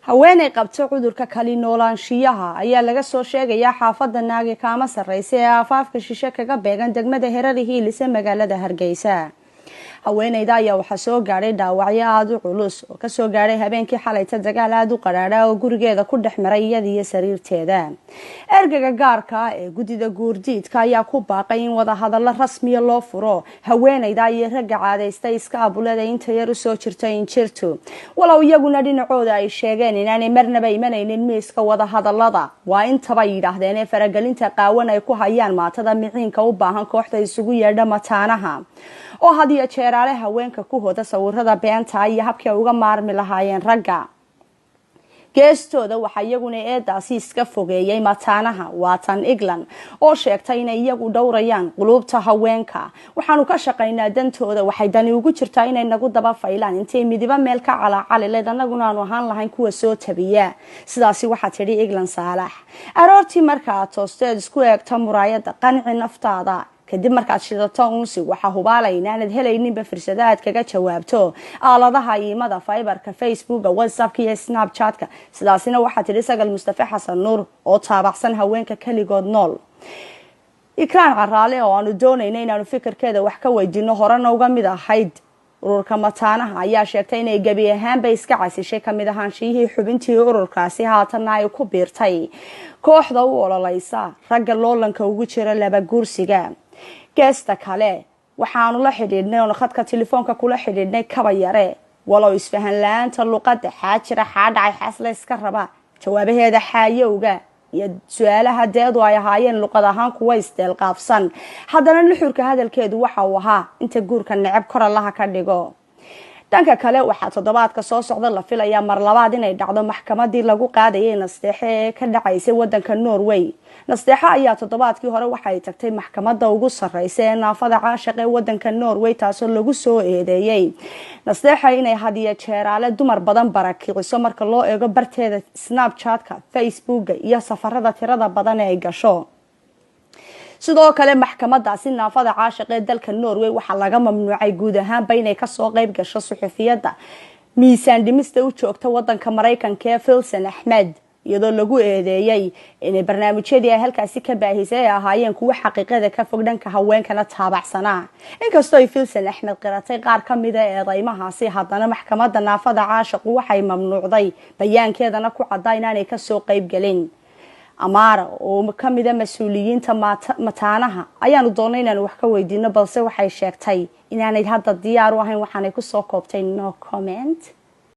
haweeney qabto cudurka kali noolaanshiyaha ayaa laga soo sheegayaa xaafada naagi kaama sareysa ee aafaafka shishe kaga beegan degmada Herari Hiilis ee magaalada Hargeysa. haweeneyda ayaa waxa soo gaaray dhaawacyo aad u culus oo ka soo gaaray habeenkii xalayta dagaal aad u qaraadha oo gurigeeda ku dhexmaray iyadii sariirteeda. ergaga gaarka ee gudida guurdiidka ayaa ku baaqay in wada hadallo rasmi ah loo furo haweeneyda iyo ragga caadaystay iska abulada inta yar u soo jirtay in jirto. walow iyaguna dhinacooda ay sheegeen inaanay marnaba imanaynin miiska wada hadallada, waa intaba yidhaahdeen ee faragelinta qaawan ay ku hayaan maatada miciinka u baahan kooxda isugu yeedha mataanaha oo had iyo jeeraale haweenka ku hoda sawirada beenta iyo habkii uga maarmi lahaayeen ragga. geestooda waxa iyaguna eedaasi iska fogeeyay mataanaha Watan England oo sheegtay inay iyagu dhowrayaan qulubta haweenka. waxaanu ka shaqaynaa dantooda, waxay dani ugu jirtaa inay nagu daba faylaan intay midiba meel ka calacaliled annaguna aanu ahaan lahayn kuwa soo tabiya. sidaasi waxaa tidhi England Saalax. aroortii markaa toosteed isku eegta muraayada qanci naftaada kadib markaad shidato uunsi waxa hubaalayna inaad helayninba fursadaad kaga jawaabto aaladaha iimada fiberka Facebook, WhatsApp iyo Snapchat-ka. sidaasina waxaa tidhi Sagal Mustafa Xasan Nuur oo taabacsan haweenka kaligood nool. Ikraan Caraale oo aanu doonayna inaanu fikirkeeda wax ka weydiino horena uga mid ahayd ururka mataanaha ayaa sheegtay inay gabi ahaanba iska casishay kamid ahaanshihii xubintii ururkaasi haatana ay ku biirtay kooxda u ololeysa ragga loolanka ugu jira laba guursiga. geesta kale waxaanu la xidhiidhnay oo khadka telefoonka kula xidhiidhnay kaba yare walow isfahan la'aanta luqadda xaajira xaadhacay xasla iska raba jawaabaheeda xaayowga iyo su'aalaha deedu ay ahaayeen luqad ahaan kuwa isdeel qaabsan. haddana nuxurka hadalkeedu waxa uu ahaa inta guurka necab kor allaha ka dhigo. dhanka kale waxaa toddobaadka soo socda la filayaa mar labaad inay dhacdo maxkamadii lagu qaadayay Nasteexe ee ka dhacaysay wadanka Norway. Nasteexe ayaa toddobaadkii hore waxay tagtay maxkamadda ugu sareysa ee naafada caashiq ee wadanka Norway taasoo lagu soo eedeeyay Nasteexe inay hadiya jeeraale dumar badan barakiciso marka loo eego barteeda Snapchat-ka, Facebook iyo safarada tirada badan ee ay gasho. sidoo kale maxkamadaasi naafada caashiq ee dalka Norway waxa laga mamnuucay guud ahaanba inay ka soo qayb gasho suxufiyada miisaan dhimista u joogta wadanka Mareykanka ee Filsan Ahmed iyadoo lagu eedeeyay inay barnaamijyadii ay halkaasi ka baahisay ay ahaayeen kuwa xaqiiqada ka fog dhanka haweenkana taabacsanaa. inkastoo ay Filsan Ahmed qiratay qaar ka mid ah eedeymahaasi, haddana maxkamadda naafada caashiq waxay mamnuucday bayaankeedana ku caddaa inaanay ka soo qayb galin. Amara oo ka mid ah mas'uuliyiinta mataanaha ayaanu doonay inaan wax ka weydiino balse waxay sheegtay inaanay hadda diyaar u ahayn waxaanay ku soo koobtay no comment.